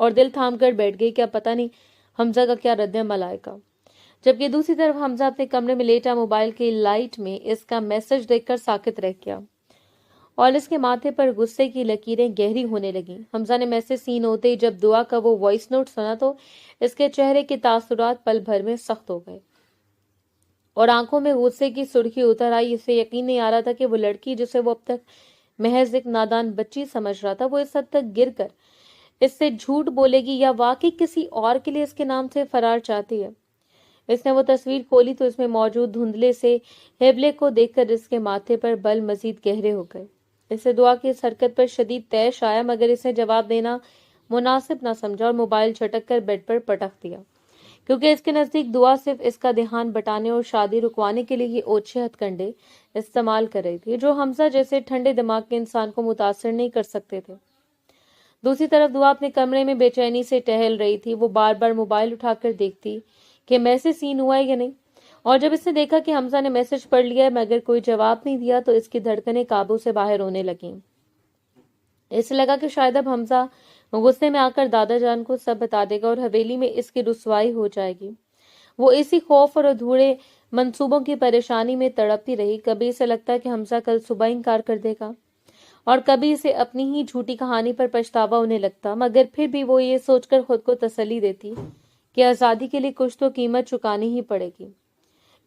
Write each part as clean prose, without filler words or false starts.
اور دل تھام کر بیٹھ گئی کہ اب پتہ نہیں حمزہ کا کیا رد عمل آئے گا۔ جبکہ دوسری طرف حمزہ اپنے کمرے میں لیٹا موبائل کی لائٹ میں اس کا میسج دیکھ کر ساکت رہ گیا اور اس کے ماتھے پر غصے کی لکیریں گہری ہونے لگیں۔ حمزہ نے میسج سین ہوتے ہی جب دعا کا وہ وائس نوٹ سنا تو اس کے چہرے کے تاثرات پل بھر میں سخت ہو گئے اور آنکھوں میں غصے کی سرخی اتر آئی۔ اسے یقین نہیں آ رہا تھا کہ وہ لڑکی جسے وہ اب تک محض ایک نادان بچی سمجھ رہا تھا، وہ اس حد تک گر کر اس سے جھوٹ بولے گی یا واقعی کسی اور کے لیے اس کے نام سے فرار چاہتی ہے۔ اس نے وہ تصویر کھولی تو اس میں موجود دھندلے سے ہیبلے کو دیکھ کر اس کے ماتھے پر بل مزید گہرے ہو گئے۔ اسے دعا کی اس حرکت پر شدید طیش آیا، مگر اسے جواب دینا مناسب نہ سمجھا اور موبائل جھٹک کر بیڈ پر پٹک دیا، کیونکہ اس کے نزدیک دعا صرف اس کا دھیان بٹانے اور شادی رکوانے کے لیے یہ اوچھے ہتھ کنڈے استعمال کر رہی تھی جو حمزہ جیسے ٹھنڈے دماغ کے انسان کو متاثر نہیں کر سکتے تھے۔ دوسری طرف دعا اپنے کمرے میں بے چینی سے ٹہل رہی تھی۔ وہ بار بار موبائل اٹھا کر دیکھتی کہ میسج سین ہوا ہے یا نہیں، اور جب اس نے دیکھا کہ حمزہ نے میسج پڑھ لیا ہے مگر کوئی جواب نہیں دیا تو اس کی دھڑکنیں قابو سے باہر ہونے لگیں۔ اسے لگا کہ شاید اب حمزہ غصے میں آ کر دادا جان کو سب بتا دے گا اور حویلی میں اس کی رسوائی ہو جائے گی۔ وہ اسی خوف اور ادھورے منصوبوں کی پریشانی میں تڑپتی رہی۔ کبھی اسے لگتا کہ حمزہ کل صبح انکار کر دے گا اور کبھی اسے اپنی ہی جھوٹی کہانی پر پچھتاوا ہونے لگتا، مگر پھر بھی وہ یہ سوچ کر خود کو تسلی دیتی کہ آزادی کے لیے کچھ تو قیمت چکانی ہی پڑے گی۔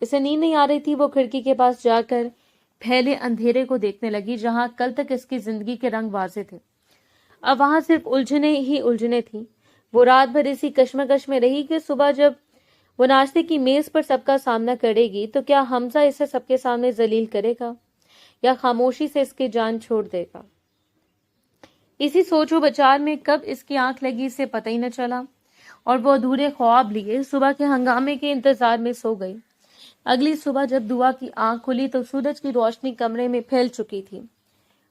اسے نیند نہیں آ رہی تھی۔ وہ کھڑکی کے پاس جا کر پھیلے اندھیرے کو دیکھنے لگی جہاں کل تک اس کی زندگی کے رنگ واضح تھے، اب وہاں صرف الجھنیں ہی الجھنیں تھیں۔ وہ رات بھر اسی کشمکش میں رہی کہ صبح جب وہ ناشتے کی میز پر سب کا سامنا کرے گی تو کیا حمزہ اسے سب کے سامنے ذلیل کرے گا یا خاموشی سے اس کی جان چھوڑ دے گا۔ اسی سوچ و بچار میں کب اس کی آنکھ لگی اسے پتہ ہی نہ چلا اور وہ ادھورے خواب لیے صبح کے ہنگامے کے انتظار میں سو گئی۔ اگلی صبح جب دعا کی آنکھ کھلی تو سورج کی روشنی کمرے میں پھیل چکی تھی۔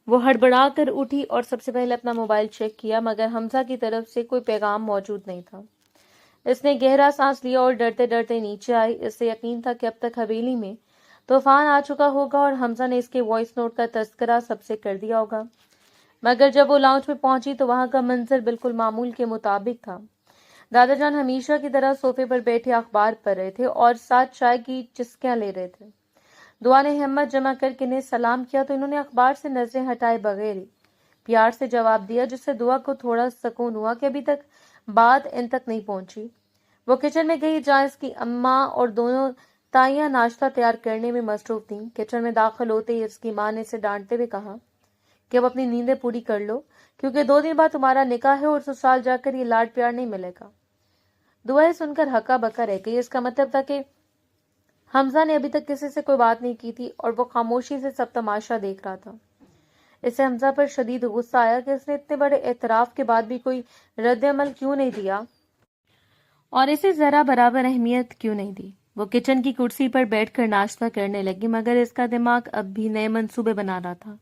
وہ ہڑبڑا کر اٹھی اور سب سے پہلے اپنا موبائل چیک کیا، مگر حمزہ کی طرف سے کوئی پیغام موجود نہیں تھا۔ اس نے گہرا سانس لیا اور ڈرتے ڈرتے نیچے آئی۔ اس سے یقین تھا کہ اب تک حویلی میں طوفان آ چکا ہوگا اور حمزہ نے اس کے وائس نوٹ کا تذکرہ سب سے کر دیا ہوگا، مگر جب وہ لاؤنج میں پہنچی تو وہاں کا منظر بالکل معمول کے مطابق تھا۔ دادا جان ہمیشہ کی طرح صوفے پر بیٹھے اخبار پڑھ رہے تھے اور ساتھ چائے کی چسکیاں لے رہے تھے۔ دعا نے ہمت جمع کر کے انہیں سلام کیا تو انہوں نے اخبار سے نظریں ہٹائے بغیر ہی پیار سے جواب دیا، جس سے دعا کو تھوڑا سکون ہوا کہ ابھی تک بات ان تک نہیں پہنچی۔ وہ کچن میں گئی جہاں اس کی اماں اور دونوں تائیاں ناشتہ تیار کرنے میں مصروف تھیں۔ کچن میں داخل ہوتے ہی اس کی ماں نے اسے ڈانٹتے ہوئے کہا کہ اب اپنی نیندیں پوری کر لو، کیونکہ 2 دن بعد تمہارا نکاح ہے اور سسرال جا کر یہ لاڈ پیار نہیں ملے گا۔ دعائیں سن کر ہکا بکا رہ گئی۔ اس کا مطلب تھا کہ حمزہ نے ابھی تک کسی سے کوئی بات نہیں کی تھی اور وہ خاموشی سے سب تماشا دیکھ رہا تھا۔ اسے حمزہ پر شدید غصہ آیا کہ اس نے اتنے بڑے اعتراف کے بعد بھی کوئی رد عمل کیوں نہیں دیا اور اسے ذرا برابر اہمیت کیوں نہیں دی۔ وہ کچن کی کرسی پر بیٹھ کر ناشتہ کرنے لگی، مگر اس کا دماغ اب بھی نئے منصوبے بنا رہا تھا۔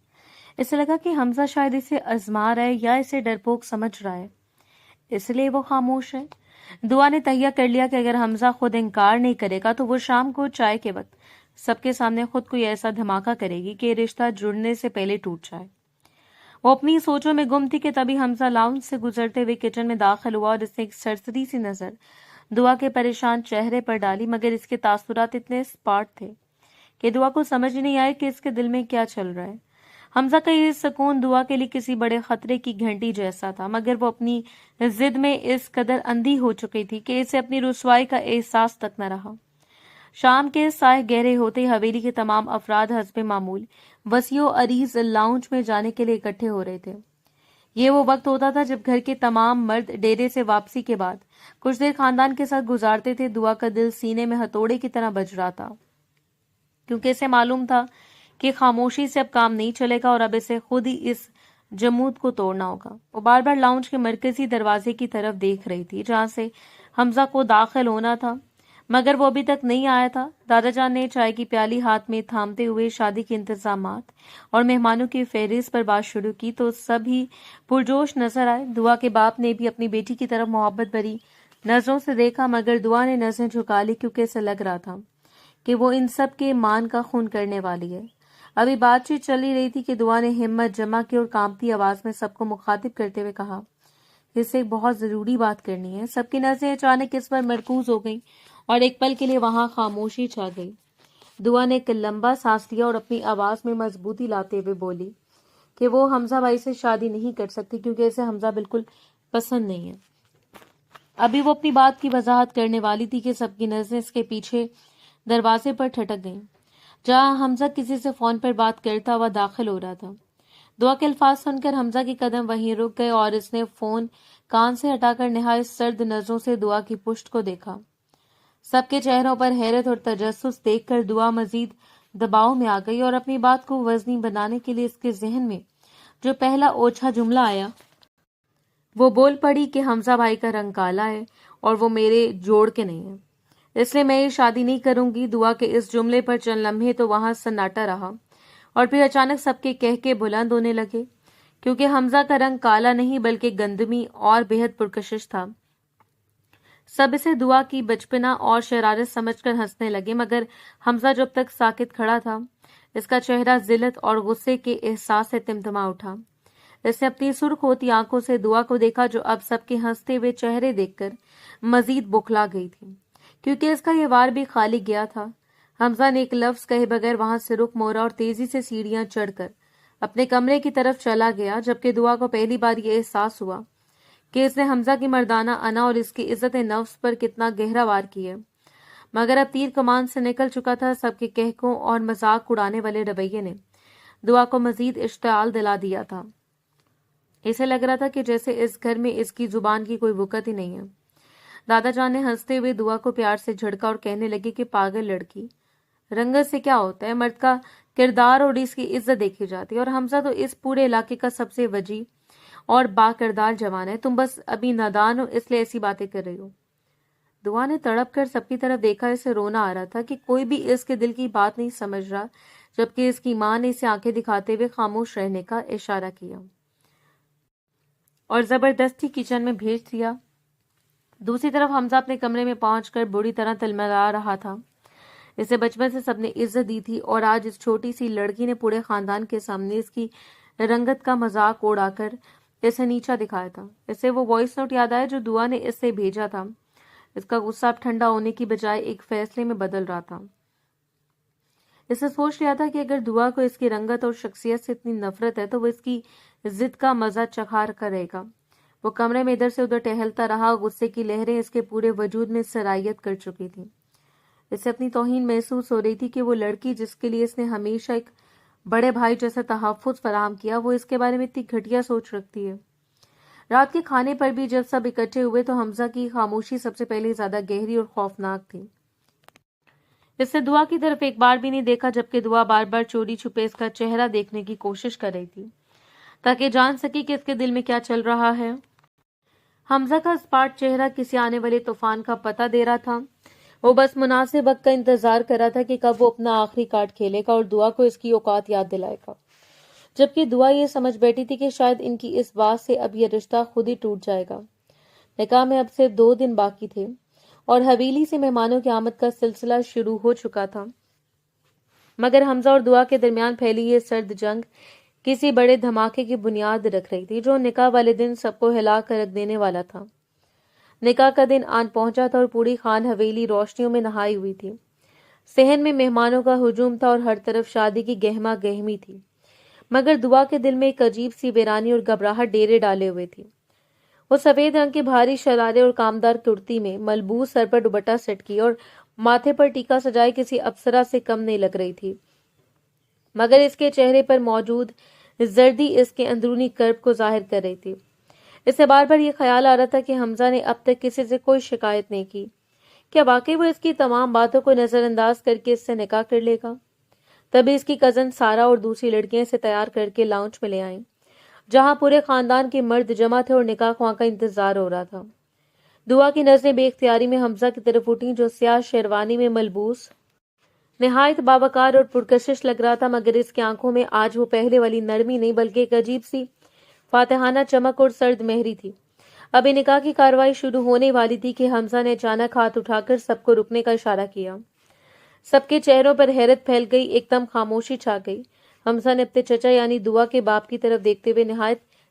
اسے لگا کہ حمزہ شاید اسے آزما رہا ہے یا اسے ڈرپوک سمجھ رہا ہے، اس لیے وہ خاموش ہے۔ دعا نے تہیہ کر لیا کہ اگر حمزہ خود انکار نہیں کرے گا تو وہ شام کو چائے کے وقت سب کے سامنے خود کوئی ایسا دھماکہ کرے گی کہ رشتہ جڑنے سے پہلے ٹوٹ جائے۔ وہ اپنی سوچوں میں گم تھی کہ تبھی حمزہ لاؤنج سے گزرتے ہوئے کچن میں داخل ہوا اور اس نے ایک سرسری سی نظر دعا کے پریشان چہرے پر ڈالی، مگر اس کے تاثرات اتنے اسپاٹ تھے کہ دعا کو سمجھ ہی نہیں آئے کہ اس کے دل میں کیا چل رہا ہے۔ حمزہ کا یہ سکون دعا کے لیے کسی بڑے خطرے کی گھنٹی جیسا تھا، مگر وہ اپنی ضد میں اس قدر اندھی ہو چکی تھی کہ اسے اپنی رسوائی کا احساس تک نہ رہا۔ شام کے سائے گہرے ہوتے ہی حویلی کے تمام افراد حسب معمول وسیع و عریض لاؤنج میں جانے کے لیے اکٹھے ہو رہے تھے۔ یہ وہ وقت ہوتا تھا جب گھر کے تمام مرد ڈیرے سے واپسی کے بعد کچھ دیر خاندان کے ساتھ گزارتے تھے۔ دعا کا دل سینے میں ہتھوڑے کی طرح بج رہا تھا، کیونکہ اسے معلوم تھا کہ خاموشی سے اب کام نہیں چلے گا اور اب اسے خود ہی اس جمود کو توڑنا ہوگا۔ وہ بار بار لاؤنج کے مرکزی دروازے کی طرف دیکھ رہی تھی جہاں سے حمزہ کو داخل ہونا تھا، مگر وہ ابھی تک نہیں آیا تھا۔ دادا جان نے چائے کی پیالی ہاتھ میں تھامتے ہوئے شادی کے انتظامات اور مہمانوں کی فہرست پر بات شروع کی تو سب ہی پرجوش نظر آئے۔ دعا کے باپ نے بھی اپنی بیٹی کی طرف محبت بھری نظروں سے دیکھا، مگر دعا نے نظریں جھکا لی کیونکہ اسے لگ رہا تھا کہ وہ ان سب کے مان کا خون کرنے والی ہے۔ ابھی بات چیت چل ہی رہی تھی کہ دعا نے ہمت جمع کی اور کانپتی آواز میں سب کو مخاطب کرتے ہوئے کہا اس سے بہت ضروری بات کرنی ہے۔ سب کی نظریں اچانک اس پر مرکوز ہو گئیں اور ایک پل کے لیے وہاں خاموشی چھا گئی۔ دعا نے ایک لمبا سانس لیا اور اپنی آواز میں مضبوطی لاتے ہوئے بولی کہ وہ حمزہ بھائی سے شادی نہیں کر سکتی کیونکہ اسے حمزہ بالکل پسند نہیں ہے۔ ابھی وہ اپنی بات کی وضاحت کرنے والی تھی کہ سب کی نظریں اس کے پیچھے دروازے پر ٹھٹک گئیں، جہاں حمزہ کسی سے فون پر بات کرتا ہوا داخل ہو رہا تھا۔ دعا کے الفاظ سن کر حمزہ کے قدم وہیں رک گئے اور اس نے فون کان سے ہٹا کر نہایت سرد نظروں سے دعا کی پشت کو دیکھا۔ سب کے چہروں پر حیرت اور تجسس دیکھ کر دعا مزید دباؤ میں آ گئی اور اپنی بات کو وزنی بنانے کے لیے اس کے ذہن میں جو پہلا اوچھا جملہ آیا وہ بول پڑی کہ حمزہ بھائی کا رنگ کالا ہے اور وہ میرے جوڑ کے نہیں ہے، اس لیے میں یہ شادی نہیں کروں گی۔ دعا کے اس جملے پر چند لمحے تو وہاں سناٹا رہا اور پھر اچانک سب کے کہکے بلند ہونے لگے، کیونکہ حمزہ کا رنگ کالا نہیں بلکہ گندمی اور بےحد پرکشش تھا۔ سب اسے دعا کی بچپنا اور شرارت سمجھ کر ہنسنے لگے، مگر حمزہ جو اب تک ساکت کھڑا تھا، اس کا چہرہ ذلت اور غصے کے احساس سے تمتما اٹھا۔ اس نے اپنی سرخ ہوتی آنکھوں سے دعا کو دیکھا جو اب سب کے ہنستے ہوئے چہرے دیکھ کر مزید بوکھلا گئی تھی، کیونکہ اس کا یہ وار بھی خالی گیا تھا۔ حمزہ نے ایک لفظ کہے بغیر وہاں سے رخ موڑا اور تیزی سے سیڑھیاں چڑھ کر اپنے کمرے کی طرف چلا گیا، جبکہ دعا کو پہلی بار یہ احساس ہوا کہ اس نے حمزہ کی مردانہ انا اور اس کی عزت نفس پر کتنا گہرا وار کیا ہے۔ مگر اب تیر کمان سے نکل چکا تھا۔ سب کے کہکوں اور مذاق اڑانے والے رویے نے دعا کو مزید اشتعال دلا دیا تھا۔ اسے لگ رہا تھا کہ جیسے اس گھر میں اس کی زبان کی کوئی وقت ہی نہیں ہے۔ دادا جان نے ہنستے ہوئے دعا کو پیار سے جھڑکا اور کہنے لگے کہ پاگل لڑکی، رنگت سے کیا ہوتا ہے، مرد کا کردار اور اس کی عزت دیکھی جاتی ہے، اور حمزہ تو اس پورے علاقے کا سب سے وجیح اور با کردار جوان ہے، تم بس ابھی نادان ہو اس لیے ایسی باتیں کر رہی ہو۔ دعا نے تڑپ کر سب کی طرف دیکھا، اسے رونا آ رہا تھا کہ کوئی بھی اس کے دل کی بات نہیں سمجھ رہا، جبکہ اس کی ماں نے اسے آنکھیں دکھاتے ہوئے خاموش رہنے کا اشارہ کیا اور زبردستی کچن میں بھیج دیا۔ دوسری طرف حمزہ اپنے کمرے میں پہنچ کر بری طرح تلملا رہا تھا۔ اسے بچپن سے سب نے عزت دی تھی اور آج اس چھوٹی سی لڑکی نے پورے خاندان کے سامنے اس کی رنگت کا مذاق اڑا کر اسے نیچا دکھایا تھا۔ اسے وہ وائس نوٹ یاد آیا جو دعا نے اس سے بھیجا تھا۔ اس کا غصہ اب ٹھنڈا ہونے کی بجائے ایک فیصلے میں بدل رہا تھا۔ اسے سوچ لیا تھا کہ اگر دعا کو اس کی رنگت اور شخصیت سے اتنی نفرت ہے تو وہ اس کی ضد کا مزہ چکھا کرے گا۔ وہ کمرے میں ادھر سے ادھر ٹہلتا رہا، غصے کی لہریں اس کے پورے وجود میں سرایت کر چکی تھیں۔ اسے اپنی توہین محسوس ہو رہی تھی کہ وہ لڑکی جس کے لیے اس نے ہمیشہ ایک بڑے بھائی جیسا تحفظ فراہم کیا، وہ اس کے بارے میں اتنی گھٹیا سوچ رکھتی ہے۔ رات کے کھانے پر بھی جب سب اکٹھے ہوئے تو حمزہ کی خاموشی سب سے پہلے زیادہ گہری اور خوفناک تھی۔ اس نے دعا کی طرف ایک بار بھی نہیں دیکھا، جبکہ دعا بار بار چوری چھپے اس کا چہرہ دیکھنے کی کوشش کر رہی تھی تاکہ جان سکی کہ اس کے دل میں کیا چل رہا ہے۔ حمزہ کا اسپاٹ چہرہ کسی آنے والے طوفان کا پتہ دے رہا تھا۔ وہ بس مناسب وقت کا انتظار کر رہا تھا کہ کب وہ اپنا آخری کارڈ کھیلے گا اور دعا کو اس کی اوقات یاد دلائے گا، جبکہ دعا یہ سمجھ بیٹھی تھی کہ شاید ان کی اس بات سے اب یہ رشتہ خود ہی ٹوٹ جائے گا۔ نکاح میں اب صرف 2 دن باقی تھے اور حویلی سے مہمانوں کی آمد کا سلسلہ شروع ہو چکا تھا، مگر حمزہ اور دعا کے درمیان پھیلی یہ سرد جنگ کسی بڑے دھماکے کی بنیاد رکھ رہی تھی جو نکاح والے دن سب کو ہلا کر رکھ دینے والا تھا۔ نکاح کا دن آن پہنچا تھا اور پوری خان حویلی روشنیوں میں نہائی ہوئی تھی۔ صحن میں مہمانوں کا ہجوم تھا اور ہر طرف شادی کی گہما گہمی تھی، مگر دعا کے دل میں ایک عجیب سی ویرانی اور گھبراہٹ ڈیرے ڈالے ہوئے تھی۔ وہ سفید رنگ کے بھاری شرارے اور کامدار کرتی میں ملبوس، سر پر دوپٹہ سٹ کی اور ماتھے پر ٹیکا سجائے کسی اپسرا سے کم نہیں لگ رہی تھی، مگر اس کے چہرے پر موجود زردی اس کے اندرونی کرب کو ظاہر کر رہی تھی۔ اسے بار بار یہ خیال آ رہا تھا کہ حمزہ نے اب تک کسی سے کوئی شکایت نہیں کی، کیا واقعی وہ اس کی تمام باتوں کو نظر انداز کر کے اس سے نکاح کر لے گا؟ تبھی اس کی کزن سارا اور دوسری لڑکیاں اسے تیار کر کے لاؤنج میں لے آئیں، جہاں پورے خاندان کے مرد جمع تھے اور نکاح خواہ کا انتظار ہو رہا تھا۔ دعا کی نظریں بے اختیاری میں حمزہ کی طرف اٹھیں جو سیاہ شیروانی میں ملبوس نہایت باوقار اور پرکشش لگ رہا تھا، مگر اس کی آنکھوں میں آج وہ پہلے والی نرمی نہیں بلکہ ایک عجیب سی فاتحانہ چمک اور سرد مہری تھی۔ ابھی نکاح کی کارروائی شروع ہونے والی تھی کہ حمزہ نے اچانک ہاتھ اٹھا کر سب کو رکنے کا اشارہ کیا۔ سب کے چہروں پر حیرت پھیل گئی، ایک دم خاموشی چھا گئی۔ حمزہ نے اپنے چچا یعنی دعا کے باپ کی طرف دیکھتے ہوئے نہایت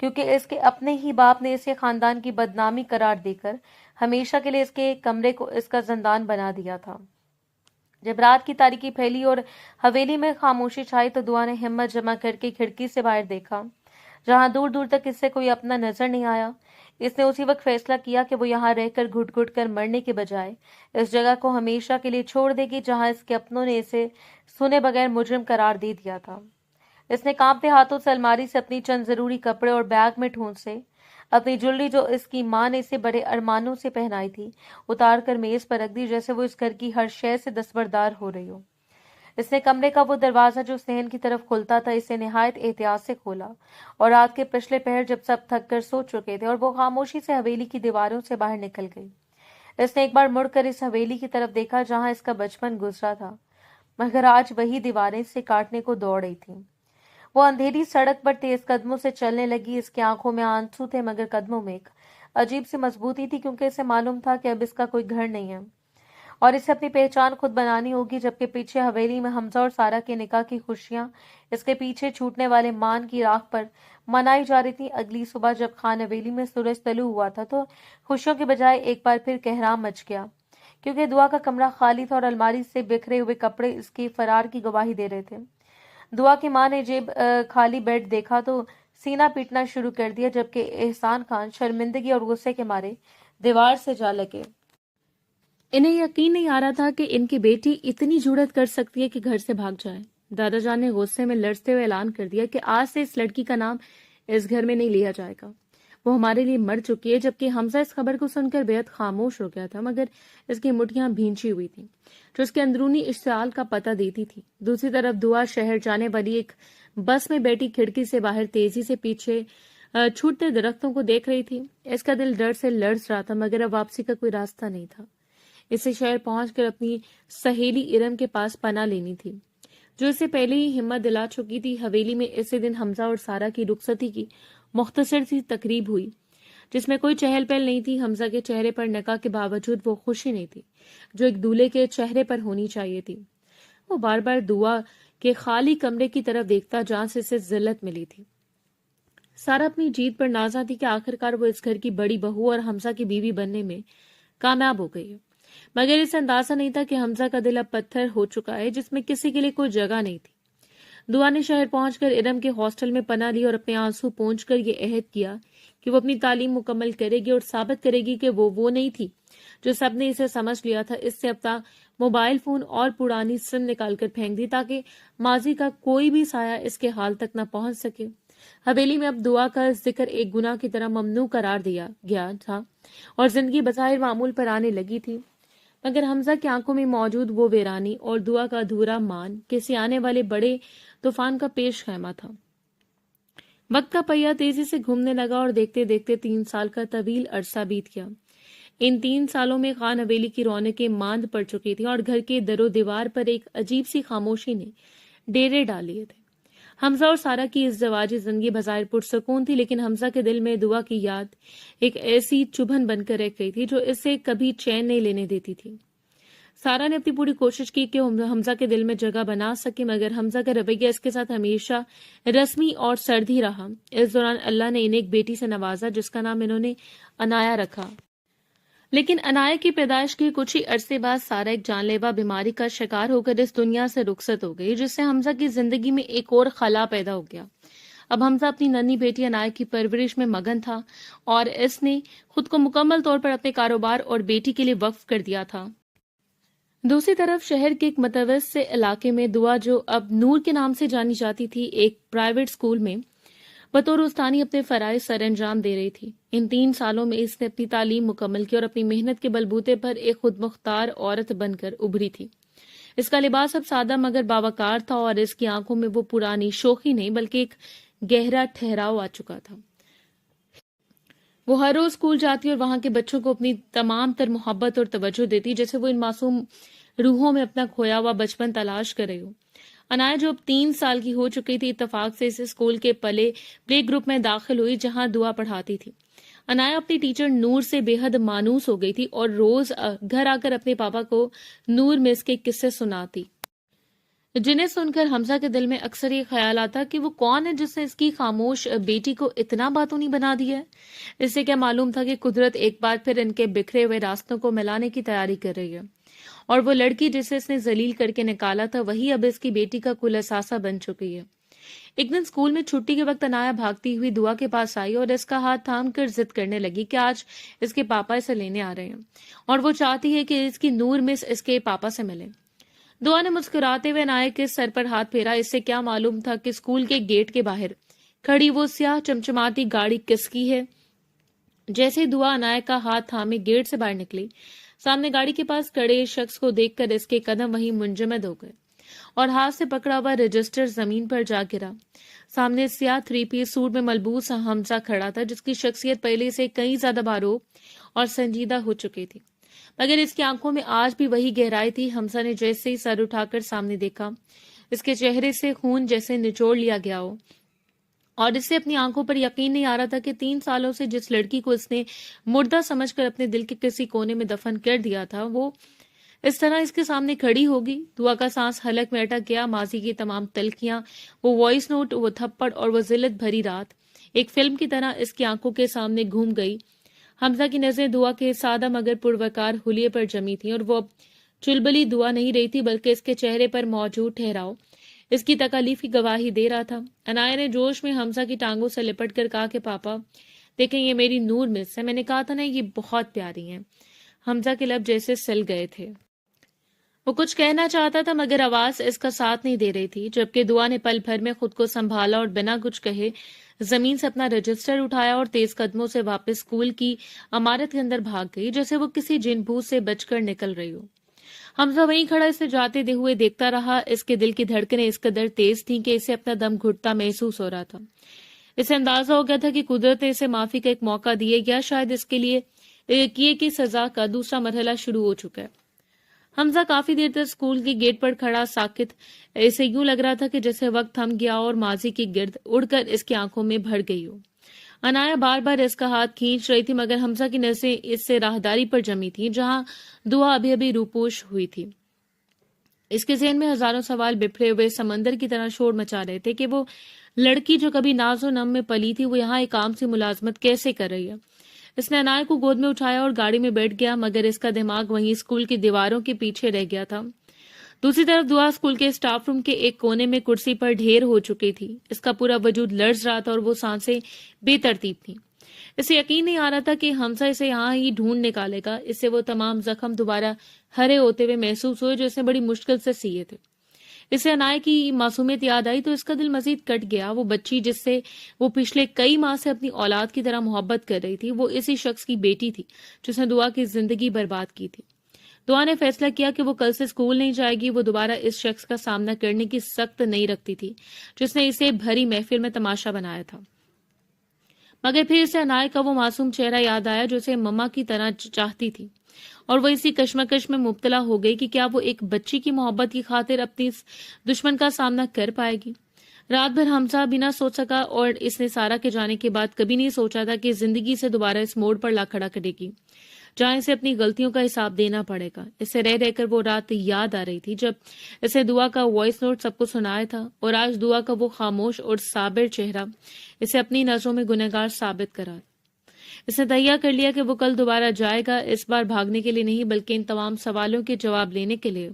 کیونکہ اس کے اپنے ہی باپ نے اسے خاندان کی بدنامی قرار دے کر ہمیشہ کے لیے اس کے کمرے کو اس کا زندان بنا دیا تھا۔ جب رات کی تاریکی پھیلی اور حویلی میں خاموشی چھائی تو دعا نے ہمت جمع کر کے کھڑکی سے باہر دیکھا، جہاں دور دور تک اس سے کوئی اپنا نظر نہیں آیا۔ اس نے اسی وقت فیصلہ کیا کہ وہ یہاں رہ کر گھٹ گھٹ کر مرنے کے بجائے اس جگہ کو ہمیشہ کے لیے چھوڑ دے گی جہاں اس کے اپنوں نے اسے سنے بغیر مجرم قرار دے دیا تھا۔ اس نے کانپتے ہاتھوں سے الماری سے اپنی چند ضروری کپڑے اور بیگ میں ٹھونسے اپنی جویلری جو اس کی ماں نے اسے بڑے ارمانوں سے پہنائی تھی اتار کر میز پر رکھ دی، جیسے وہ اس گھر کی ہر شے سے دستبردار ہو رہی ہو۔ اس نے کمرے کا وہ دروازہ جو صحن کی طرف کھلتا تھا اسے نہایت احتیاط سے کھولا، اور رات کے پچھلے پہر جب سب تھک کر سو چکے تھے اور وہ خاموشی سے حویلی کی دیواروں سے باہر نکل گئی، اس نے ایک بار مڑ کر اس حویلی کی طرف دیکھا جہاں اس کا بچپن گزرا تھا، مگر آج وہی دیواریں اسے کاٹنے کو دوڑ رہی تھیں۔ وہ اندھیری سڑک پر تیز قدموں سے چلنے لگی۔ اس کی آنکھوں میں آنسو تھے مگر قدموں میں ایک عجیب سی مضبوطی تھی، کیونکہ اسے معلوم تھا کہ اب اس کا کوئی گھر نہیں ہے اور اسے اپنی پہچان خود بنانی ہوگی۔ جبکہ پیچھے حویلی میں حمزہ اور سارا کے نکاح کی خوشیاں اس کے پیچھے چھوٹنے والے مان کی راکھ پر منائی جا رہی تھی۔ اگلی صبح جب خان حویلی میں سورج طلوع ہوا تھا تو خوشیوں کے بجائے ایک بار پھر کہرام مچ گیا، کیونکہ دعا کا کمرہ خالی تھا اور الماری سے بکھرے ہوئے کپڑے اس کے فرار کی گواہی دے رہے تھے۔ دعا کی ماں نے جب خالی بیڈ دیکھا تو سینہ پیٹنا شروع کر دیا، جبکہ احسان خان شرمندگی اور غصے کے مارے دیوار سے جا لگے۔ انہیں یقین نہیں آ رہا تھا کہ ان کی بیٹی اتنی جرأت کر سکتی ہے کہ گھر سے بھاگ جائے۔ دادا جان نے غصے میں لرزتے ہوئے اعلان کر دیا کہ آج سے اس لڑکی کا نام اس گھر میں نہیں لیا جائے گا، وہ ہمارے لیے مر چکی ہے۔ جبکہ حمزہ اس خبر کو سن کر بےحد خاموش ہو گیا تھا، مگر اس کی مٹھیاں بھینچی ہوئی تھیں جو اس کے اندرونی اشتعال کا پتہ دیتی تھی۔ دوسری طرف دعا شہر جانے والی ایک بس میں بیٹھی کھڑکی سے باہر تیزی سے پیچھے چھوٹتے درختوں کو دیکھ رہی تھی۔ اس کا دل ڈر سے لرز رہا تھا، مگر اب واپسی کا کوئی راستہ نہیں تھا۔ اسے شہر پہنچ کر اپنی سہیلی ارم کے پاس پناہ لینی تھی، جو اسے پہلے ہی ہمت دلا چکی تھی۔ حویلی میں اسی دن حمزہ اور سارا کی رخصتی کی مختصر سی تقریب ہوئی، جس میں کوئی چہل پہل نہیں تھی۔ حمزہ کے چہرے پر نکاح کے باوجود وہ خوشی نہیں تھی جو ایک دولہے کے چہرے پر ہونی چاہیے تھی۔ وہ بار بار دعا کے خالی کمرے کی طرف دیکھتا جہاں سے اسے ذلت ملی تھی۔ سارا اپنی جیت پر نازا تھی کہ آخرکار وہ اس گھر کی بڑی بہو اور حمزہ کی بیوی بننے میں کامیاب ہو گئی ہے، مگر اسے اندازہ نہیں تھا کہ حمزہ کا دل اب پتھر ہو چکا ہے جس میں کسی کے لیے کوئی جگہ نہیں تھی۔ دعا نے شہر پہنچ کر ارم کے ہاسٹل میں پناہ لی اور اپنے آنسو پونچھ کر یہ عہد کیا کہ وہ اپنی تعلیم مکمل کرے گی اور ثابت کرے گی کہ وہ نہیں تھی جو سب نے اسے سمجھ لیا تھا۔ اس سے اپنا موبائل فون اور پرانی سم نکال کر پھینک دی تاکہ ماضی کا کوئی بھی سایہ اس کے حال تک نہ پہنچ سکے۔ حویلی میں اب دعا کا ذکر ایک گناہ کی طرح ممنوع قرار دیا گیا تھا اور زندگی بظاہر معمول پر آنے لگی تھی، مگر حمزہ کی آنکھوں میں موجود وہ ویرانی اور دعا کا ادھورا مان کسی آنے والے بڑے طوفان کا پیش خیمہ تھا۔ وقت کا پہیہ تیزی سے گھومنے لگا اور دیکھتے دیکھتے 3 سال کا طویل عرصہ بیت گیا۔ ان 3 سالوں میں خان حویلی کی رونقیں ماند پڑ چکی تھیں اور گھر کے در و دیوار پر ایک عجیب سی خاموشی نے ڈیرے ڈال لیے تھے۔ حمزہ اور سارا کی ازدواجی زندگی بظاہر پرسکون تھی، لیکن حمزہ کے دل میں دعا کی یاد ایک ایسی چبھن بن کر رہ گئی تھی جو اسے کبھی چین نہیں لینے دیتی تھی۔ سارا نے اپنی پوری کوشش کی کہ حمزہ کے دل میں جگہ بنا سکے، مگر حمزہ کا رویہ اس کے ساتھ ہمیشہ رسمی اور سرد ہی رہا۔ اس دوران اللہ نے انہیں ایک بیٹی سے نوازا جس کا نام انہوں نے عنایا رکھا، لیکن عنایا کی پیدائش کے کچھ ہی عرصے بعد سارا ایک جان لیوا بیماری کا شکار ہو کر اس دنیا سے رخصت ہو گئی، جس سے حمزہ کی زندگی میں ایک اور خلا پیدا ہو گیا۔ اب حمزہ اپنی ننھی بیٹی عنایا کی پرورش میں مگن تھا اور اس نے خود کو مکمل طور پر اپنے کاروبار اور بیٹی کے لیے وقف کر دیا تھا۔ دوسری طرف شہر کے ایک متوسط علاقے میں دعا، جو اب نور کے نام سے جانی جاتی تھی، ایک پرائیویٹ اسکول میں بطور استانی اپنے فرائض سر انجام دے رہی تھی۔ ان 3 سالوں میں اس نے اپنی تعلیم مکمل کی اور اپنی محنت کے بلبوتے پر ایک خود مختار عورت بن کر ابھری تھی۔ اس کا لباس اب سادہ مگر باوقار تھا اور اس کی آنکھوں میں وہ پرانی شوخی نہیں بلکہ ایک گہرا ٹھہراؤ آ چکا تھا۔ وہ ہر روز اسکول جاتی اور وہاں کے بچوں کو اپنی تمام تر محبت اور توجہ دیتی، جیسے وہ ان معصوم روحوں میں اپنا کھویا ہوا بچپن تلاش کر رہی ہو۔ عنایا جو اب 3 سال کی ہو چکی تھی، اتفاق سے اس اسکول کے پلے گروپ میں داخل ہوئی جہاں دعا پڑھاتی تھی۔ عنایا اپنی ٹیچر نور سے بے حد مانوس ہو گئی تھی اور روز گھر آ کر اپنے پاپا کو نور مس کے قصے سناتی۔ جنہیں سن کر حمزہ کے دل میں اکثر یہ خیال آتا کہ وہ کون ہے جس نے اس کی خاموش بیٹی کو اتنا باتونی بنا دیا ہے۔ اس سے کیا معلوم تھا کہ قدرت ایک بار پھر ان کے بکھرے ہوئے راستوں کو ملانے کی تیاری کر رہی ہے، اور وہ لڑکی جسے اس نے ذلیل کر کے نکالا تھا وہی اب اس کی بیٹی کا کل اثاثہ بن چکی ہے۔ ایک دن اسکول میں چھٹی کے وقت عنایا بھاگتی ہوئی دعا کے پاس آئی اور اس کا ہاتھ تھام کر ضد کرنے لگی کہ آج اس کے پاپا اسے لینے آ رہے ہیں اور وہ چاہتی ہے کہ اس کی نور مس اس کے پاپا سے ملے۔ دعا نے مسکراتے ہوئے عنایا کے سر پر ہاتھ پھیرا۔ اس سے کیا معلوم تھا کہ اسکول کے گیٹ کے باہر کھڑی وہ سیاہ چمچماتی گاڑی کس کی ہے۔ جیسے ہی دعا عنایا کا ہاتھ تھامے گیٹ سے باہر نکلی، سامنے گاڑی کے پاس کھڑے شخص کو دیکھ کر اس کے قدم وہیں منجمد ہو گئے اور ہاتھ سے پکڑا ہوا رجسٹر زمین پر جا گرا۔ سامنے سیاہ 3 پیس سوٹ میں ملبوس حمزہ کھڑا تھا، جس کی شخصیت پہلے سے کئی زیادہ بارو اور سنجیدہ ہو چکی تھی، مگر اس کی آنکھوں میں آج بھی وہی گہرائی تھی۔ حمزہ نے جیسے ہی سر اٹھا کر سامنے دیکھا، اس کے چہرے سے خون جیسے نچوڑ لیا گیا ہو، اور اس سے اپنی آنکھوں پر یقین نہیں آ رہا تھا کہ 3 سالوں سے جس لڑکی کو اس نے مردہ سمجھ کر اپنے دل کے کسی کونے میں دفن کر دیا تھا، وہ اس طرح اس کے سامنے کھڑی ہوگی۔ دعا کا سانس حلق میں اٹک گیا۔ ماضی کی تمام تلخیاں، وہ وائس نوٹ، وہ تھپڑ اور وہ ذلت بھری رات ایک فلم کی طرح اس کی آنکھوں کے سامنے گھوم گئی۔ حمزہ کی نظریں دعا کے سادہ مگر پروکار حلیے پر جمی تھیں، اور وہ اب چلبلی دعا نہیں رہی تھی بلکہ اس کے چہرے پر موجود ٹھہراؤ اس کی تکالیف کی گواہی دے رہا تھا۔ عنایا نے جوش میں حمزہ کی ٹانگوں سے لپٹ کر کہا کہ پاپا دیکھیں، یہ میری نور مس ہے، میں نے کہا تھا نا یہ بہت پیاری ہیں۔ حمزہ کے لب جیسے سل گئے تھے، وہ کچھ کہنا چاہتا تھا مگر آواز اس کا ساتھ نہیں دے رہی تھی، جبکہ دعا نے پل بھر میں خود کو سنبھالا اور بنا کچھ کہے زمین سے اپنا رجسٹر اٹھایا اور تیز قدموں سے واپس اسکول کی عمارت کے اندر بھاگ گئی، جیسے وہ کسی جن بھوت سے بچ کر نکل رہی ہو۔ حمزہ وہیں کھڑا اسے جاتے ہوئے دیکھتا رہا۔ اس کے دل کی دھڑکنیں اس قدر تیز تھیں کہ اسے اپنا دم گھٹتا محسوس ہو رہا تھا۔ اسے اندازہ ہو گیا تھا کہ قدرت نے اسے معافی کا ایک موقع دیے، یا شاید اس کے لیے کیے کی سزا کا دوسرا مرحلہ شروع ہو چکا ہے۔ حمزہ کافی دیر تک اسکول کے گیٹ پر کھڑا ساکت، اسے یوں لگ رہا تھا کہ جیسے وقت تھم گیا اور ماضی کی گرد اڑ کر اس کی آنکھوں میں بھر گئی ہو۔ عنایا بار بار اس کا ہاتھ کھینچ رہی تھی مگر حمزہ کی نظریں اس سے راہداری پر جمی تھیں جہاں دعا ابھی ابھی روپوش ہوئی تھی۔ اس کے ذہن میں ہزاروں سوال بپھرے ہوئے سمندر کی طرح شور مچا رہے تھے کہ وہ لڑکی جو کبھی ناز و نم میں پلی تھی، وہ یہاں ایک عام سی ملازمت کیسے کر رہی ہے۔ اس نے عنایا کو گود میں اٹھایا اور گاڑی میں بیٹھ گیا، مگر اس کا دماغ وہیں اسکول کی دیواروں کے پیچھے رہ گیا تھا۔ دوسری طرف دعا اسکول کے اسٹاف روم کے ایک کونے میں کرسی پر ڈھیر ہو چکی تھی۔ اس کا پورا وجود لرز رہا تھا اور وہ سانسیں بے ترتیب تھیں۔ اسے یقین نہیں آ رہا تھا کہ حمزہ اسے یہاں ہی ڈھونڈ نکالے گا۔ اس سے وہ تمام زخم دوبارہ ہرے ہوتے ہوئے محسوس ہوئے جو اس نے بڑی مشکل سے سیے تھے۔ اسے عنایا کی معصومیت یاد آئی تو اس کا دل مزید کٹ گیا۔ وہ بچی جس سے وہ پچھلے کئی ماہ سے اپنی اولاد کی طرح محبت کر رہی تھی، وہ اسی شخص کی بیٹی تھی جس نے دعا کی زندگی برباد کی تھی۔ دعا نے فیصلہ کیا کہ وہ کل سے اسکول نہیں جائے گی۔ وہ دوبارہ اس شخص کا سامنا کرنے کی سخت نہیں رکھتی تھی جس نے اسے بھری محفل میں تماشا بنایا تھا، مگر پھر اسے عنایا کا وہ معصوم چہرہ یاد آیا جو اسے مما کی طرح چاہتی تھی، اور وہ اسی کشمکش میں مبتلا ہو گئی کہ کیا وہ ایک بچی کی محبت کی خاطر اپنی اس دشمن کا سامنا کر پائے گی۔ رات بھر حمزہ بھی نہ سوچ سکا، اور اس نے سارا کے جانے کے بعد کبھی نہیں سوچا تھا کہ زندگی سے دوبارہ اس موڑ پر لا کھڑا کرے گی جہاں اسے اپنی غلطیوں کا حساب دینا پڑے گا۔ اسے رہ رہ کر وہ رات یاد آ رہی تھی جب اسے دعا کا وائس نوٹ سب کو سنایا تھا، اور آج دعا کا وہ خاموش اور صابر چہرہ اسے اپنی نظروں میں گنہگار ثابت کرا۔ اس نے تہیہ کر لیا کہ وہ کل دوبارہ جائے گا، اس بار بھاگنے کے لیے نہیں بلکہ ان تمام سوالوں کے جواب لینے کے لیے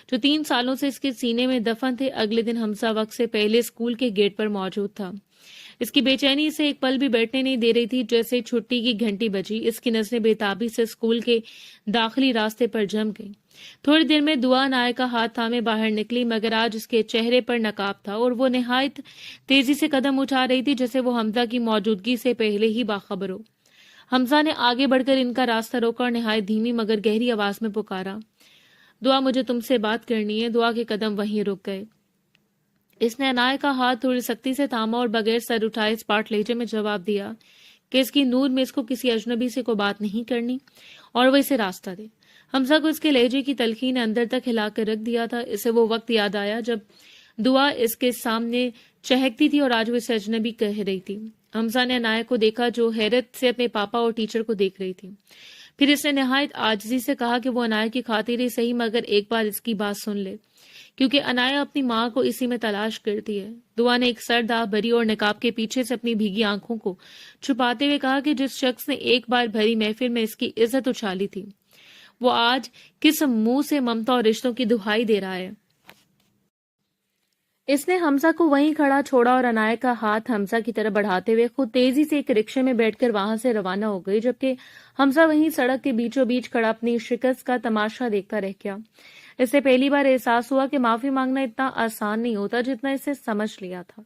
جو 3 سالوں سے اس کے سینے میں دفن تھے۔ اگلے دن حمزہ وقت سے پہلے اسکول کے گیٹ پر موجود تھا۔ اس کی بے چینی اسے ایک پل بھی بیٹھنے نہیں دے رہی تھی۔ جیسے چھٹی کی گھنٹی بجی، اس کی نظریں بے تابی سے اسکول کے داخلی راستے پر جم گئیں۔ تھوڑی دیر میں دعا عنایا کا ہاتھ تھامے باہر نکلی، مگر آج اس کے چہرے پر نقاب تھا اور وہ نہایت تیزی سے قدم اٹھا رہی تھی جیسے وہ حمزہ کی موجودگی سے پہلے ہی باخبر ہو۔ حمزہ نے آگے بڑھ کر ان کا راستہ روکا اور نہایت دھیمی مگر گہری آواز میں پکارا، دعا مجھے تم سے بات کرنی ہے۔ دعا کے قدم وہیں رک گئے۔ اس نے عنایا کا ہاتھ تھوڑی سختی سے تھاما اور بغیر سر اٹھائے اسپاٹ لہجے میں جواب دیا کہ اس کی نور میں اس کو کسی اجنبی سے کوئی بات نہیں کرنی اور وہ اسے راستہ دے۔ حمزہ کو اس کے لہجے کی تلخی نے اندر تک ہلا کر رکھ دیا تھا۔ اسے وہ وقت یاد آیا جب دعا اس کے سامنے چہکتی تھی اور آج وہ اسے اجنبی کہہ رہی تھی۔ حمزہ نے عنایا کو دیکھا جو حیرت سے اپنے پاپا اور ٹیچر کو دیکھ رہی تھی۔ پھر اس نے نہایت عاجزی سے کہا کہ وہ عنایا کی خاطر ہی صحیح مگر ایک بار اس کی بات سن لے، کیونکہ عنایا اپنی ماں کو اسی میں تلاش کرتی ہے۔ دعا نے ایک سرد آہ بھری اور نقاب کے پیچھے سے اپنی بھیگی آنکھوں کو چھپاتے ہوئے کہا کہ جس شخص نے ایک بار بھری محفل میں اس کی عزت اچھالی تھی، وہ آج کس منہ سے ممتا اور رشتوں کی دہائی دے رہا ہے۔ اس نے حمزہ کو وہیں کھڑا چھوڑا اور عنایا کا ہاتھ حمزہ کی طرف بڑھاتے ہوئے خود تیزی سے ایک رکشے میں بیٹھ کر وہاں سے روانہ ہو گئی، جبکہ حمزہ وہیں سڑک کے بیچوں بیچ کھڑا اپنی شکست کا تماشا دیکھتا رہ گیا۔ اس سے پہلی بار احساس ہوا کہ معافی مانگنا اتنا آسان نہیں ہوتا جتنا اسے سمجھ لیا تھا،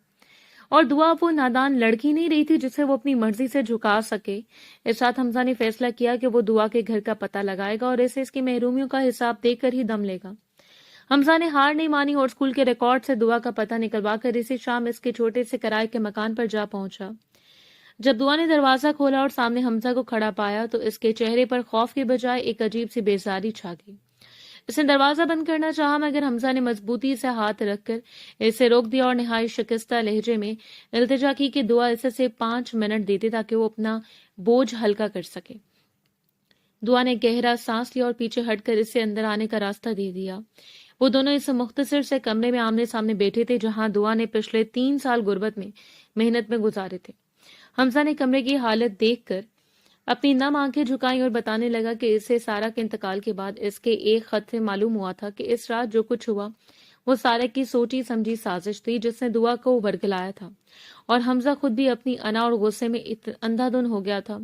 اور دعا وہ نادان لڑکی نہیں رہی تھی جسے وہ اپنی مرضی سے جھکا سکے۔ اس رات حمزہ نے فیصلہ کیا کہ وہ دعا کے گھر کا پتہ لگائے گا اور اسے اس کی محرومیوں کا حساب دے کر ہی دم لے گا۔ حمزہ نے ہار نہیں مانی اور اسکول کے ریکارڈ سے دعا کا پتہ نکلوا کر اسی شام اس کے چھوٹے سے کرائے کے مکان پر جا پہنچا۔ جب دعا نے دروازہ کھولا اور سامنے حمزہ کو کھڑا پایا تو اس کے چہرے پر خوف کے بجائے ایک عجیب سی بیزاری چھا گئی۔ اس نے دروازہ بند کرنا چاہا، مگر حمزہ نے مضبوطی سے ہاتھ رکھ کر اسے روک دیا اور نہایت شکستہ لہجے میں التجا کی کہ دعا اسے صرف 5 منٹ دیتے تاکہ وہ اپنا بوجھ ہلکا کر سکے۔ دعا نے گہرا سانس لیا اور پیچھے ہٹ کر اسے اندر آنے کا راستہ دے دیا۔ وہ دونوں اس مختصر سے کمرے میں آمنے سامنے بیٹھے تھے جہاں دعا نے پچھلے 3 سال غربت میں محنت میں گزارے تھے۔ حمزہ نے کمرے کی حالت دیکھ کر اپنی نم آنکھیں جھکائیں اور بتانے لگا کہ اسے سارا کے انتقال کے بعد اس کے ایک خط سے معلوم ہوا تھا کہ اس رات جو کچھ ہوا وہ سارا کی سوچی سمجھی سازش تھی جس نے دعا کو ورگلایا تھا، اور حمزہ خود بھی اپنی انا اور غصے میں اندھا دھند ہو گیا تھا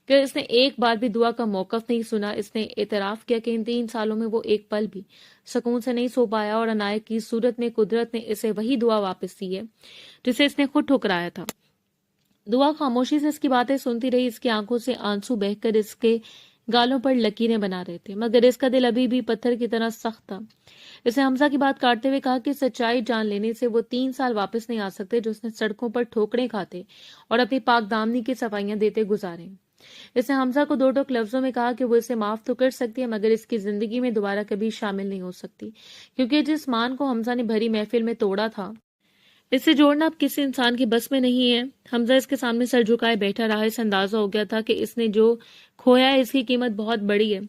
کہ اس نے ایک بار بھی دعا کا موقف نہیں سنا۔ اس نے اعتراف کیا کہ ان 3 سالوں میں وہ ایک پل بھی سکون سے نہیں سو پایا، اور عنایت کی صورت میں قدرت نے اسے وہی دعا واپس دی ہے جسے اس نے خود ٹھکرایا تھا۔ دعا خاموشی سے اس کی باتیں سنتی رہی، اس کی آنکھوں سے آنسو بہہ کر اس کے گالوں پر لکیریں بنا رہے تھے، مگر اس کا دل ابھی بھی پتھر کی طرح سخت تھا۔ اس نے حمزہ کی بات کاٹتے ہوئے کہا کہ سچائی جان لینے سے وہ 3 سال واپس نہیں آ سکتے جو اس نے سڑکوں پر ٹھوکریں کھاتے اور اپنی پاک دامنی کی صفائیاں دیتے گزارے۔ اس نے حمزہ کو 2 ٹوک لفظوں میں کہا کہ وہ اسے معاف تو کر سکتی ہے مگر اس کی زندگی میں دوبارہ کبھی شامل نہیں ہو سکتی، کیونکہ جس مان کو حمزہ نے بھری محفل میں توڑا تھا اسے جوڑنا اب کسی انسان کے بس میں نہیں ہے۔ حمزہ اس کے سامنے سر جھکائے بیٹھا رہا۔ اس اندازہ ہو گیا تھا کہ اس نے جو کھویا ہے اس کی قیمت بہت بڑی ہے،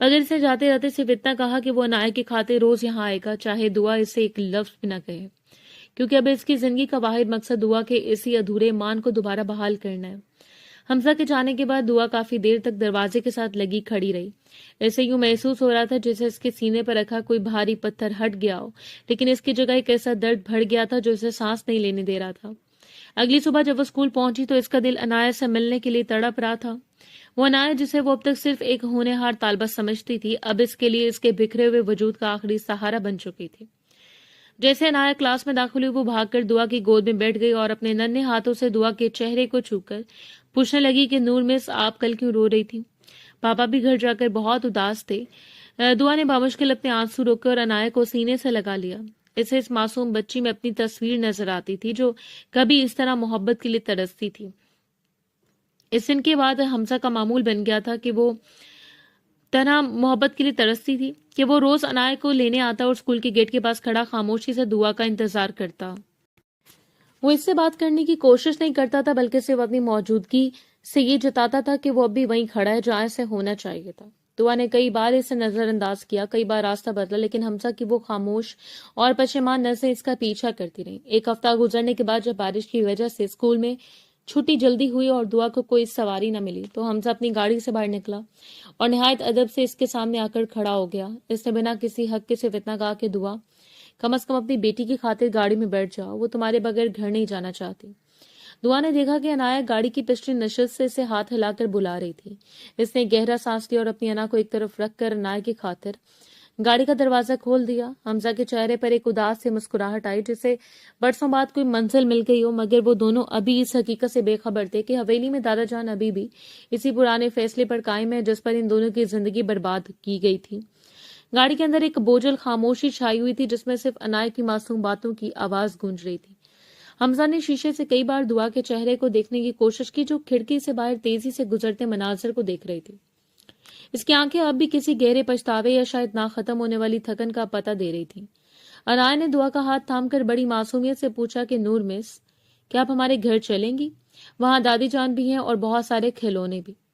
مگر اس نے جاتے جاتے صرف اتنا کہا کہ وہ عنایت کے کھاتے روز یہاں آئے گا، چاہے دعا اسے ایک لفظ بھی نہ کہے، کیونکہ اب اس کی زندگی کا واحد مقصد دعا کے اسی ادھورے مان کو دوبارہ بحال کرنا ہے۔ حمزہ کے جانے کے بعد دعا کافی دیر تک دروازے کے ساتھ لگی کھڑی رہی۔ ایسے یوں محسوس ہو رہا تھا جیسے اس کے سینے پر رکھا کوئی بھاری پتھر ہٹ گیا ہو، لیکن اس کی جگہ ایک ایسا درد بڑھ گیا تھا جو اسے سانس نہیں لینے دے رہا تھا۔ اگلی صبح جب وہ اسکول پہنچی تو اس کا دل عنایت سے ملنے کے لیے تڑپ رہا تھا۔ وہ عنایت جسے وہ اب تک صرف ایک ہونہار طالبہ سمجھتی تھی، اب اس کے لیے اس کے بکھرے ہوئے وجود کا آخری سہارا بن چکی تھی۔ جیسے عنایت کلاس میں داخل ہوئی وہ بھاگ کر دعا کی گود میں بیٹھ گئی اور اپنے ننھے ہاتھوں سے دعا کے چہرے کو چھو کر پوچھنے لگی کہ نور مس آپ کل کیوں رو رہی تھی؟ پاپا بھی گھر جا کر بہت اداس تھے۔ دعا نے بامشکل اپنے آنسو روک کر عنایت کو سینے سے لگا لیا۔ اسے اس معصوم بچی میں اپنی تصویر نظر آتی تھی جو کبھی اس طرح محبت کے لیے ترستی تھی۔ اس دن کے بعد حمزہ کا معمول بن گیا تھا کہ وہ طرح محبت کے لیے ترستی تھی کہ وہ روز عنایت کو لینے آتا اور اسکول کے گیٹ کے پاس کھڑا خاموشی سے دعا کا انتظار کرتا۔ وہ اس سے بات کرنے کی کوشش نہیں کرتا تھا بلکہ صرف اپنی موجودگی سے یہ جتاتا تھا کہ وہ اب بھی وہیں کھڑا ہے جہاں اسے ہونا چاہیے تھا۔ دعا نے کئی بار اسے نظر انداز کیا، کئی بار راستہ بدلا، لیکن حمزہ کی وہ خاموش اور پشیمان نظریں اس کا پیچھا کرتی رہیں۔ ایک ہفتہ گزرنے کے بعد جب بارش کی وجہ سے اسکول میں چھٹی جلدی ہوئی اور دعا کو کوئی سواری نہ ملی تو حمزہ اپنی گاڑی سے باہر نکلا اور نہایت ادب سے اس کے سامنے آ کر کھڑا ہو گیا۔ اس نے بنا کسی حق کے صرف اتنا کہا کہ دعا کم از کم اپنی بیٹی کی خاطر گاڑی میں بیٹھ جاؤ، وہ تمہارے بغیر گھر نہیں جانا چاہتی۔ دعا نے دیکھا کہ عنایت گاڑی کی پچھلی نشست سے اسے ہاتھ ہلا کر بلا رہی تھی۔ اس نے گہرا سانس لیا اور اپنی انا کو ایک طرف رکھ کر عنایت کی خاطر گاڑی کا دروازہ کھول دیا۔ حمزہ کے چہرے پر ایک اداس سے مسکراہٹ آئی جسے برسوں بعد کوئی منزل مل گئی ہو، مگر وہ دونوں ابھی اس حقیقت سے بے خبر تھے کہ حویلی میں دادا جان ابھی بھی اسی پرانے فیصلے پر قائم ہے جس پر ان دونوں کی زندگی برباد کی گئی تھی۔ گاڑی کے اندر ایک بوجھل خاموشی چھائی ہوئی تھی جس میں صرف عنایت کی معصوم باتوں کی آواز گونج رہی تھی۔ حمزہ نے شیشے سے کئی بار دعا کے چہرے کو دیکھنے کی کوشش کی جو کھڑکی سے باہر تیزی سے گزرتے مناظر کو دیکھ رہی تھی۔ اس کی آنکھیں اب بھی کسی گہرے پچھتاوے یا شاید نہ ختم ہونے والی تھکن کا پتہ دے رہی تھی۔ عنایت نے دعا کا ہاتھ تھام کر بڑی معصومیت سے پوچھا کہ نور مس، کیا آپ ہمارے گھر چلیں گی؟ وہاں دادی جان بھی ہیں اور بہت سارے کھلونے بھی۔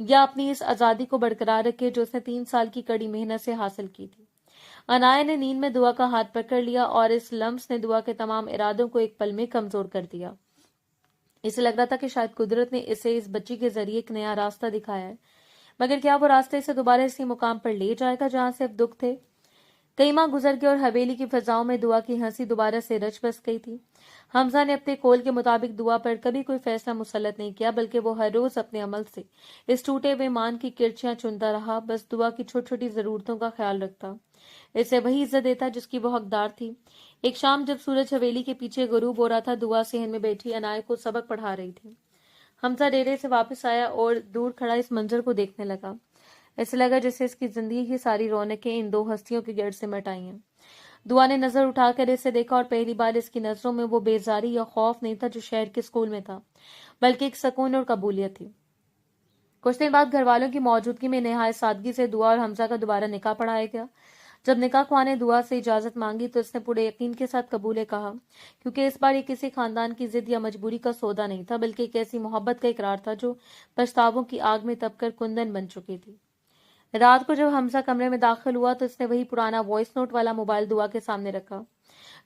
یا اپنی اس آزادی کو برقرار رکھے جو اس نے 3 سال کی کڑی محنت سے حاصل کی تھی۔ انایا نے نیند میں دعا کا ہاتھ پکڑ لیا اور اس لمس نے دعا کے تمام ارادوں کو ایک پل میں کمزور کر دیا۔ اسے لگ رہا تھا کہ شاید قدرت نے اسے اس بچی کے ذریعے ایک نیا راستہ دکھایا ہے، مگر کیا وہ راستہ اسے دوبارہ اسی مقام پر لے جائے گا جہاں صرف دکھ تھے؟ کئی ماہ گزر گئے اور حویلی کی فضاؤں میں دعا کی ہنسی دوبارہ سے رچ بس گئی تھی۔ حمزہ نے اپنے قول کے مطابق دعا پر کبھی کوئی فیصلہ مسلط نہیں کیا، بلکہ وہ ہر روز اپنے عمل سے اس ٹوٹے ہوئے مان کی کرچیاں چنتا رہا، بس دعا کی چھوٹی چھوٹی ضرورتوں کا خیال رکھتا، اسے وہی عزت دیتا جس کی وہ حقدار تھی۔ ایک شام جب سورج حویلی کے پیچھے غروب ہو رہا تھا، دعا صحن میں بیٹھی انایا کو سبق پڑھا رہی تھی۔ حمزہ ڈیرے سے واپس آیا اور دور کھڑا اس منظر کو دیکھنے لگا۔ ایسے لگا جیسے اس کی زندگی کی ساری رونقیں ان دو ہستیوں کے گرد سے مٹ آئی ہیں۔ دعا نے نظر اٹھا کر اسے دیکھا اور پہلی بار اس کی نظروں میں وہ بیزاری یا خوف نہیں تھا جو شہر کے اسکول میں تھا، بلکہ ایک سکون اور قبولیت تھی۔ کچھ دن بعد گھر والوں کی موجودگی میں نہایت سادگی سے دعا اور حمزہ کا دوبارہ نکاح پڑھایا گیا۔ جب نکاح خواہ نے دعا سے اجازت مانگی تو اس نے پورے یقین کے ساتھ قبول کہا، کیونکہ اس بار یہ کسی خاندان کی ضد یا مجبوری کا سودا نہیں تھا، بلکہ ایک ایسی محبت کا اقرار تھا جو پچھتاووں کی آگ میں تپ کر کندن بن چکی تھی۔ رات کو جب حمزہ کمرے میں داخل ہوا تو اس نے وہی پرانا وائس نوٹ والا موبائل دعا کے سامنے رکھا۔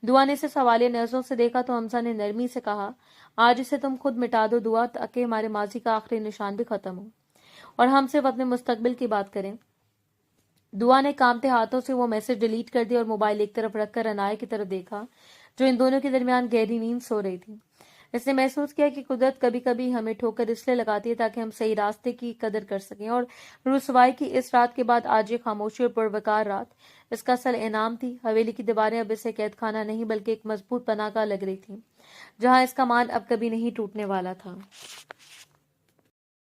دعا نے اسے سوالیہ نظروں سے دیکھا تو حمزہ نے نرمی سے کہا، آج اسے تم خود مٹا دو دعا، تاکہ ہمارے ماضی کا آخری نشان بھی ختم ہو اور ہم صرف اپنے مستقبل کی بات کریں۔ دعا نے کانپتے ہاتھوں سے وہ میسج ڈیلیٹ کر دیا اور موبائل ایک طرف رکھ کر انایا کی طرف دیکھا جو ان دونوں کے درمیان گہری نیند سو رہی تھی۔ اس نے محسوس کیا کہ قدرت کبھی کبھی ہمیں ٹھوکر اس لیے لگاتی ہے تاکہ ہم صحیح راستے کی قدر کر سکیں، اور رسوائی کی اس رات کے بعد آج یہ خاموشی اور پروقار رات اس کا اصل انعام تھی۔ حویلی کی دیواریں اب اسے قید خانہ نہیں بلکہ ایک مضبوط پناہ گاہ لگ رہی تھیں، جہاں اس کا مان اب کبھی نہیں ٹوٹنے والا تھا۔